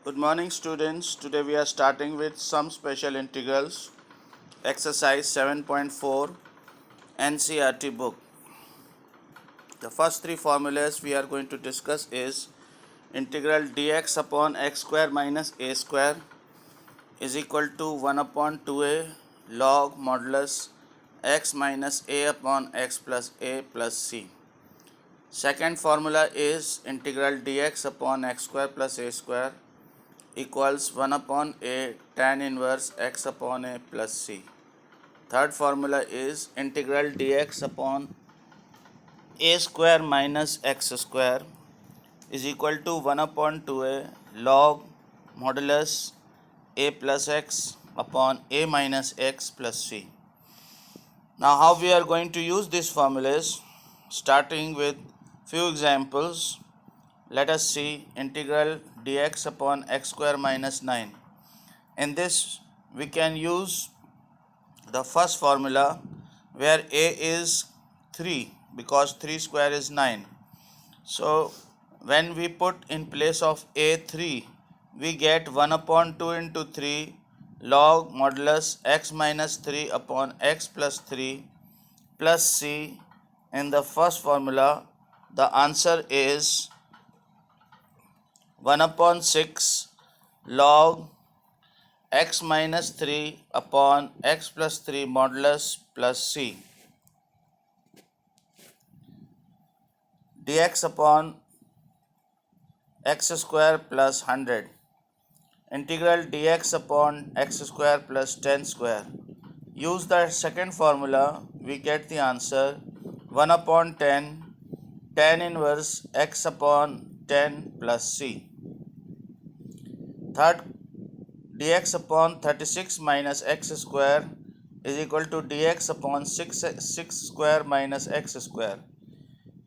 Good morning, students. Today we are starting with some special integrals, exercise 7.4 NCERT book. The first three formulas we are going to discuss is integral dx upon x square minus a square is equal to 1 upon 2a log modulus x minus a upon x plus a plus c. Second formula is integral dx upon x square plus a square equals 1 upon a tan inverse x upon a plus c. Third formula is integral dx upon a square minus x square is equal to 1 upon 2a log modulus a plus x upon a minus x plus c. Now how we are going to use these formulas, starting with few examples. Let us see integral dx upon x square minus 9. In this we can use the first formula where a is 3 because 3 square is 9. So when we put in place of a 3, we get 1 upon 2 into 3 log modulus x minus 3 upon x plus 3 plus c. In the first formula, the answer is 1 upon 6 log x minus 3 upon x plus 3 modulus plus c. Dx upon x square plus 100. Integral dx upon x square plus 10 square. Use the second formula, we get the answer 1 upon 10 tan inverse x upon 10 plus c. Third, dx upon 36 minus x square is equal to dx upon 6 square minus x square.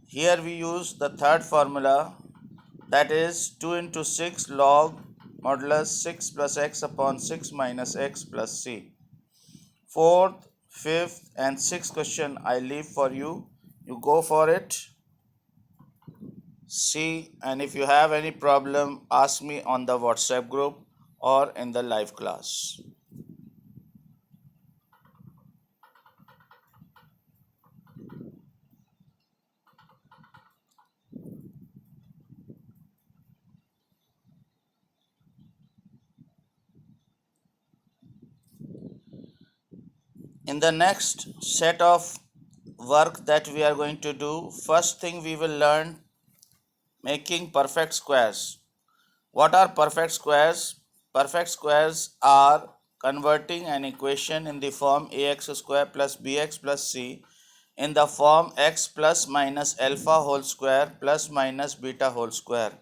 Here we use the third formula, that is 2 into 6 log modulus 6 plus x upon 6 minus x plus c. Fourth, fifth and sixth question I leave for you. You go for it, see, and if you have any problem, ask me on the WhatsApp group or in the live class. In the next set of work that we are going to do, first thing we will learn making perfect squares. What are perfect squares? Perfect squares are converting an equation in the form ax square plus bx plus c in the form x plus minus alpha whole square plus minus beta whole square.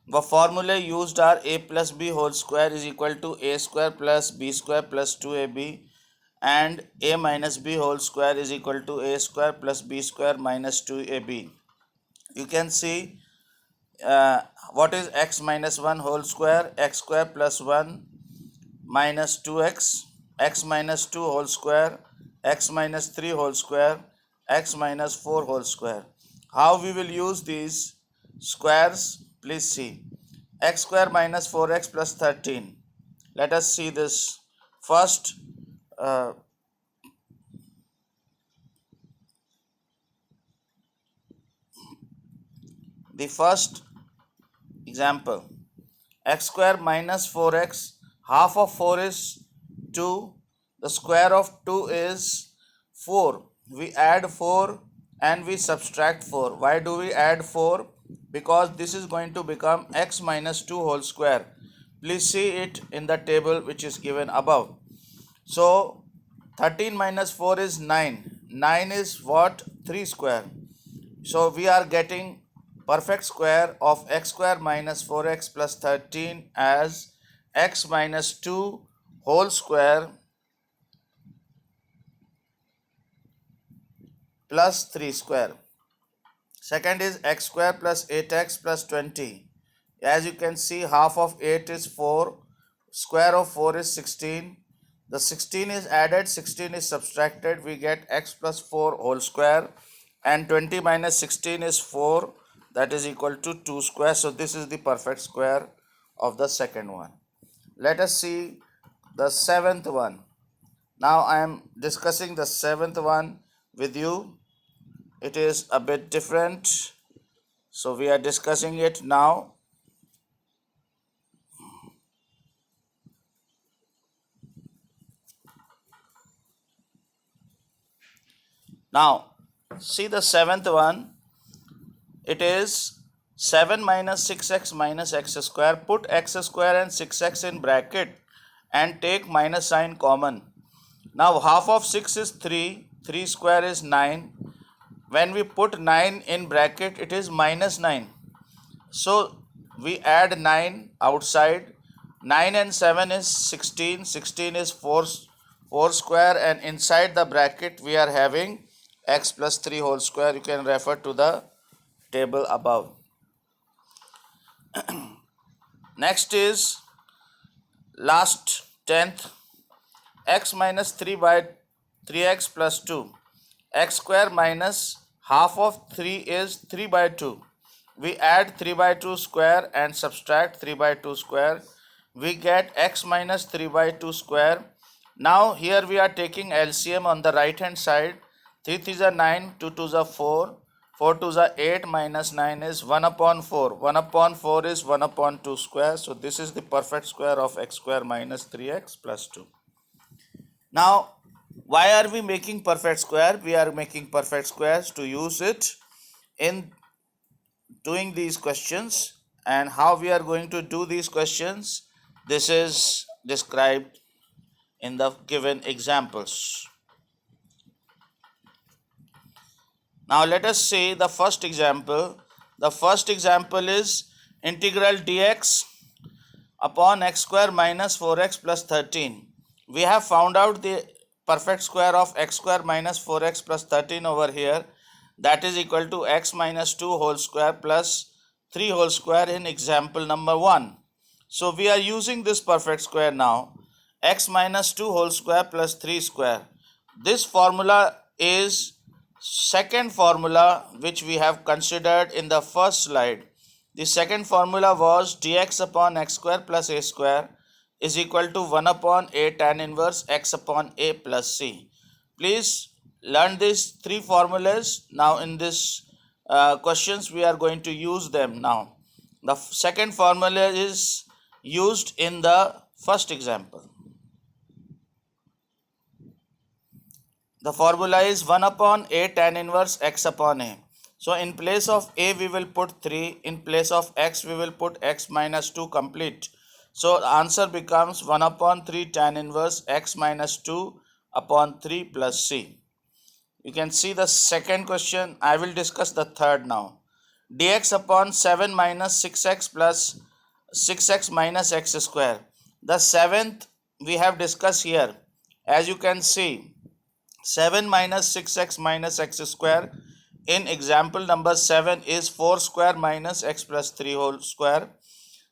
The formulae used are a plus b whole square is equal to a square plus b square plus 2ab and a minus b whole square is equal to a square plus b square minus 2ab. You can see what is x minus 1 whole square? X square plus 1 minus 2x, x minus 2 whole square, x minus 3 whole square, x minus 4 whole square. How we will use these squares? Please see. X square minus 4x plus 13. Let us see this first. The first example, x square minus 4x, half of 4 is 2, the square of 2 is 4. We add 4 and we subtract 4. Why do we add 4? Because this is going to become x minus 2 whole square. Please see it in the table which is given above. So 13 minus 4 is 9. 9 is what? 3 square. So we are getting perfect square of x square minus 4x plus 13 as x minus 2 whole square plus 3 square. Second is x square plus 8x plus 20. As you can see, half of 8 is 4, square of 4 is 16. The 16 is added, 16 is subtracted, we get x plus 4 whole square, and 20 minus 16 is 4, that is equal to 2 square. So this is the perfect square of the second one. Let us see the seventh one. Now I am discussing the seventh one with you. It is a bit different, so we are discussing it now. Now, see the seventh one. It is 7 minus 6x minus x square. Put x square and 6x in bracket and take minus sign common. Now, half of 6 is 3. 3 square is 9. When we put 9 in bracket, it is minus 9. So, we add 9 outside. 9 and 7 is 16. 16 is 4 square, and inside the bracket we are having x plus 3 whole square. You can refer to the table above. Next is last 10th, x minus 3 by 3x plus 2. X square minus half of 3 is 3 by 2. We add 3 by 2 square and subtract 3 by 2 square. We get x minus 3 by 2 square. Now here we are taking LCM on the right hand side. 3 3s are 9, 2 2s are 4. 4 2s are 8 minus 9 is 1 upon 4. 1 upon 4 is 1 upon 2 square. So this is the perfect square of x square minus 3x plus 2. Now, why are we making perfect square? We are making perfect squares to use it in doing these questions. And how we are going to do these questions, this is described in the given examples. Now let us see the first example. The first example is integral dx upon x square minus 4x plus 13. We have found out the perfect square of x square minus 4x plus 13 over here. That is equal to x minus 2 whole square plus 3 whole square in example number 1. So we are using this perfect square now. X minus 2 whole square plus 3 square. This formula is second formula which we have considered in the first slide. The second formula was dx upon x square plus a square is equal to 1 upon a tan inverse x upon a plus c. Please learn these three formulas. Now in this questions we are going to use them now. The second formula is used in the first example. The formula is 1 upon a tan inverse x upon a. So in place of a we will put 3. In place of x we will put x minus 2 complete. So the answer becomes 1 upon 3 tan inverse x minus 2 upon 3 plus c. You can see the second question. I will discuss the third now. Dx upon 7 minus 6x plus 6x minus x square. The seventh we have discussed here. As you can see, 7 minus 6x minus x square in example number 7 is 4 square minus x plus 3 whole square.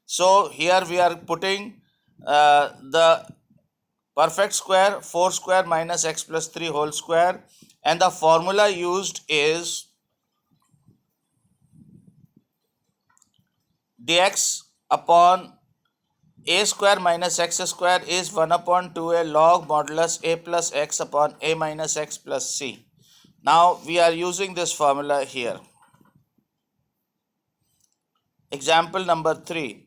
So here we are putting the perfect square 4 square minus x plus 3 whole square, and the formula used is dx upon a square minus x square is 1 upon 2a log modulus a plus x upon a minus x plus c. Now we are using this formula here. Example number 3.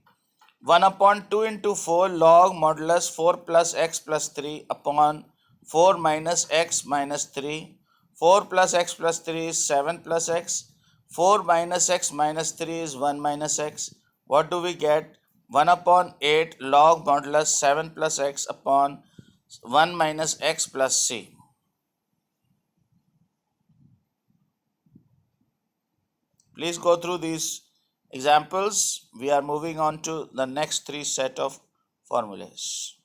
1 upon 2 into 4 log modulus 4 plus x plus 3 upon 4 minus x minus 3. 4 plus x plus 3 is 7 plus x. 4 minus x minus 3 is 1 minus x. What do we get? 1 upon 8 log modulus 7 plus x upon 1 minus x plus c. Please go through these examples. We are moving on to the next three set of formulas.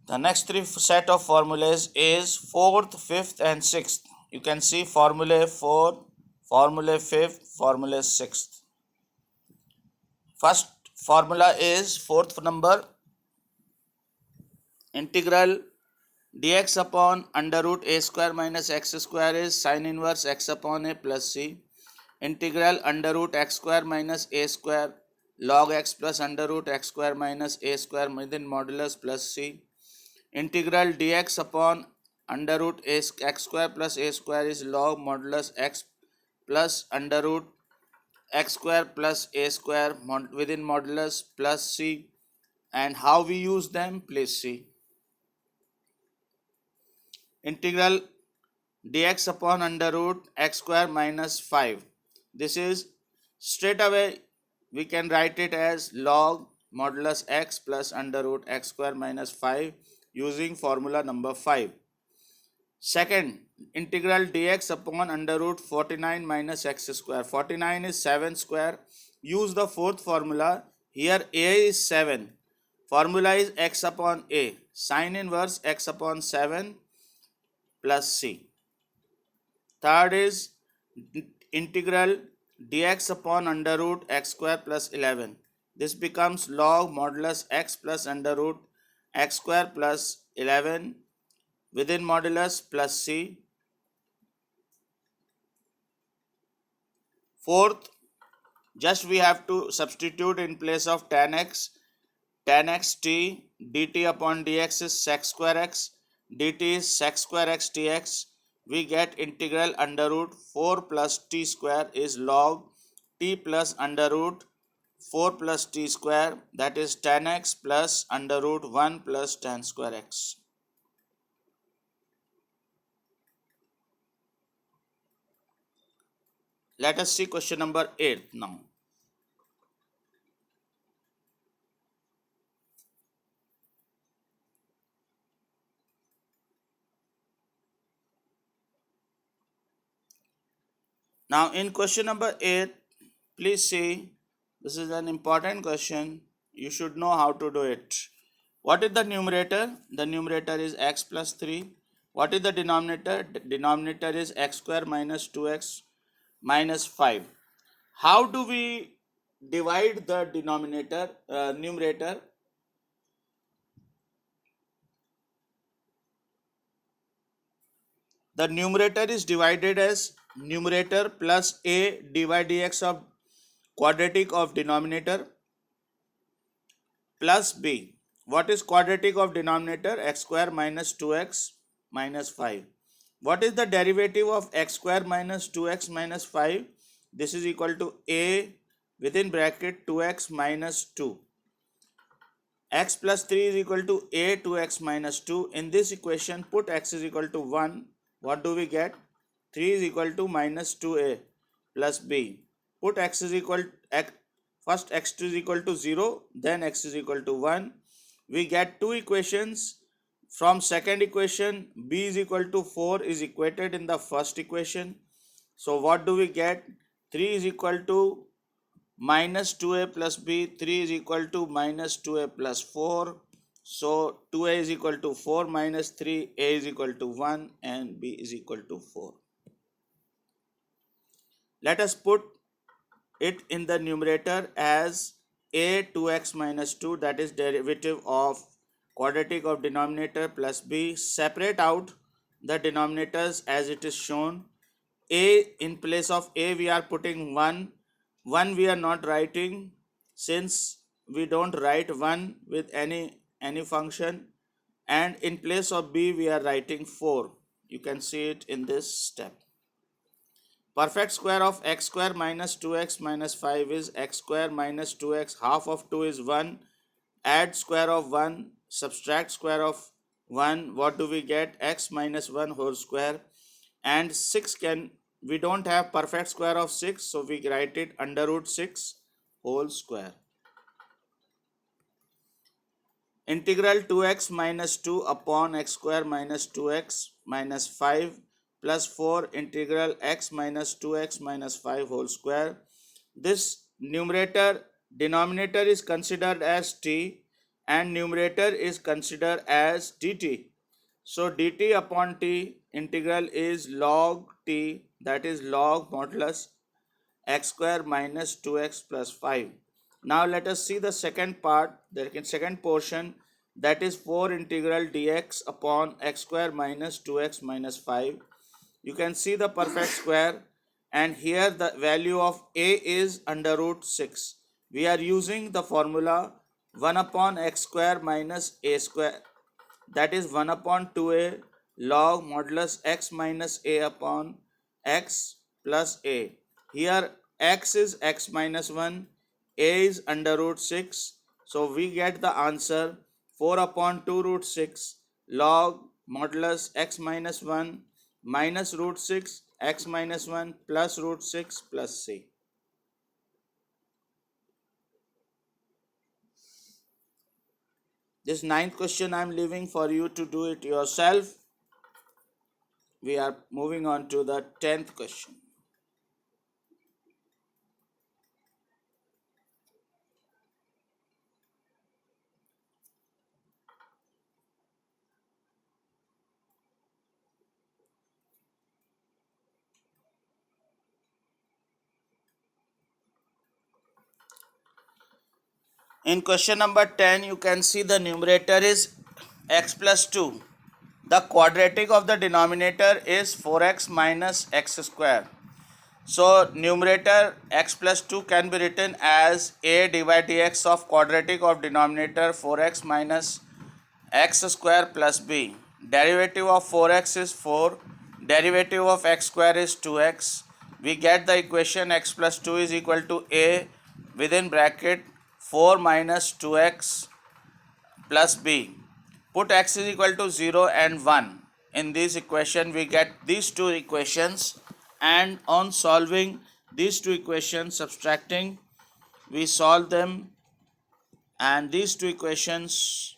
The next three set of formulas is 4th, 5th and 6th. You can see formula 4, formula 5th, formula 6th. First formula is 4th number, integral dx upon under root a square minus x square is sin inverse x upon a plus c. integral under root x square minus a square log x plus under root x square minus a square within modulus plus c. Integral dx upon under root x square plus a square is log modulus x plus under root x square plus a square within modulus plus c. And how we use them, please see. Integral dx upon under root x square minus 5. This is straight away we can write it as log modulus x plus under root x square minus 5 using formula number 5. Second, integral dx upon under root 49 minus x square. 49 is 7 square. Use the fourth formula. Here a is 7. Formula is x upon a. Sin inverse x upon 7 plus c. Third is integral dx upon under root x square plus 11. This becomes log modulus x plus under root x square plus 11 within modulus plus c. Fourth, just we have to substitute in place of tan x t dt upon dx is sec square x, dt is sec square x dx. We get integral under root 4 plus t square is log t plus under root 4 plus t square, that is tan x plus under root 1 plus tan square x. Let us see question number 8 now. Now in question number 8, please see, this is an important question. You should know how to do it. What is the numerator? The numerator is x plus 3. What is the denominator? The denominator is x square minus 2x minus 5. How do we divide the numerator? The numerator is divided as numerator plus a dy dx of quadratic of denominator plus b. What is quadratic of denominator? X square minus 2x minus 5. What is the derivative of x square minus 2x minus 5? This is equal to a within bracket 2x minus 2. X plus 3 is equal to a 2x minus 2. In this equation, put x is equal to 1. What do we get? 3 is equal to minus 2a plus b. Put x is equal to first x2 is equal to 0, then x is equal to 1. We get two equations. From second equation, b is equal to 4 is equated in the first equation. So what do we get? 3 is equal to minus 2a plus b, 3 is equal to minus 2a plus 4. So 2a is equal to 4 minus 3, a is equal to 1 and b is equal to 4. Let us put it in the numerator as a 2x minus 2, that is derivative of quadratic of denominator plus b. Separate out the denominators as it is shown. A, in place of a we are putting 1. 1 we are not writing since we don't write 1 with any function, and in place of b we are writing 4. You can see it in this step. Perfect square of x square minus 2x minus 5 is x square minus 2x. Half of 2 is 1. Add square of 1, subtract square of 1. What do we get? X minus 1 whole square. And 6 we don't have perfect square of 6, so we write it under root 6 whole square. Integral 2x minus 2 upon x square minus 2x minus 5 plus 4 integral x minus 2x minus 5 whole square. This denominator is considered as t and numerator is considered as dt. So dt upon t integral is log t, that is log modulus x square minus 2x plus 5. Now let us see the second part, the second portion, that is 4 integral dx upon x square minus 2x minus 5. You can see the perfect square and here the value of a is under root 6. We are using the formula 1 upon x square minus a square, that is 1 upon 2a log modulus x minus a upon x plus a. Here x is x minus 1, a is under root 6. So we get the answer 4 upon 2 root 6 log modulus x minus 1 minus root 6 x minus 1 plus root 6 plus c. This ninth question I am leaving for you to do it yourself. We are moving on to the 10th question. In question number 10, you can see the numerator is x plus 2. The quadratic of the denominator is 4x minus x square. So numerator x plus 2 can be written as a divided dx of quadratic of denominator 4x minus x square plus b. Derivative of 4x is 4. Derivative of x square is 2x. We get the equation x plus 2 is equal to a within bracket 4 minus 2x plus b. Put x is equal to 0 and 1. In this equation we get these two equations, and on solving these two equations, subtracting, we solve them, and these two equations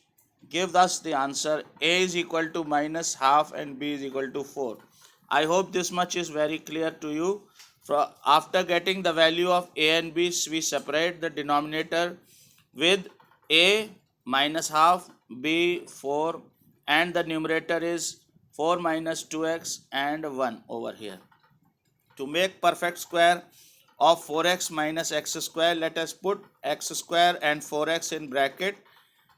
give us the answer a is equal to minus half and b is equal to 4. I hope this much is very clear to you. After getting the value of a and b, we separate the denominator with a minus half, b 4, and the numerator is 4 minus 2x and 1 over here. To make perfect square of 4x minus x square, let us put x square and 4x in bracket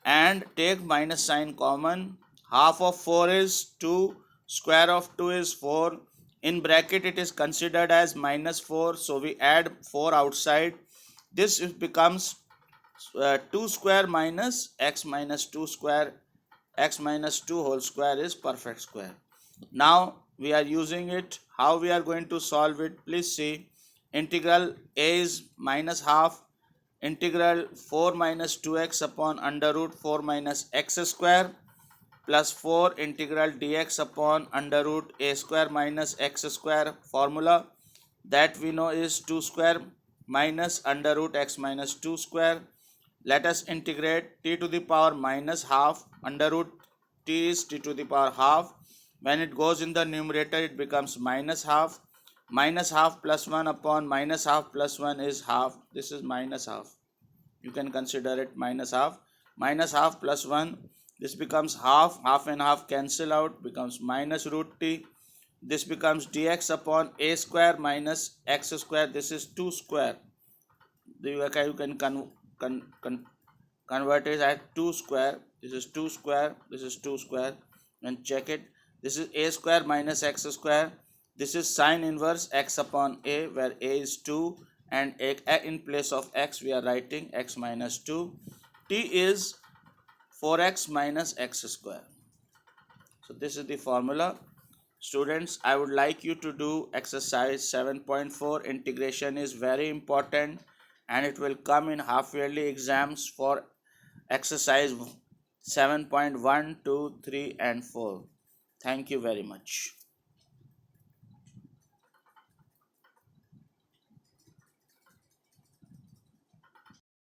and take minus sign common. Half of 4 is 2, square of 2 is 4. In bracket it is considered as minus 4, so we add 4 outside. This becomes 2 square minus x minus 2 square. X minus 2 whole square is perfect square. Now we are using it. How we are going to solve it? Please see. Integral a is minus half. Integral 4 minus 2x upon under root 4 minus x square plus 4 integral dx upon under root a square minus x square. Formula that we know is 2 square minus under root x minus 2 square. Let us integrate t to the power minus half. Under root t is t to the power half. When it goes in the numerator, it becomes minus half. Minus half plus 1 upon minus half plus 1 is half. This is minus half. You can consider it minus half. Minus half plus 1. This becomes half. Half and half cancel out. Becomes minus root t. This becomes dx upon a square minus x square. This is 2 square. You can convert it as 2 square. This is 2 square. This is 2 square. And check it. This is a square minus x square. This is sine inverse x upon a, where a is 2 and in place of x we are writing x minus 2. T is 4x minus x square. So this is the formula. Students, I would like you to do exercise 7.4. Integration is very important and it will come in half yearly exams for exercise 7.1, 2, 3 and 4. Thank you very much.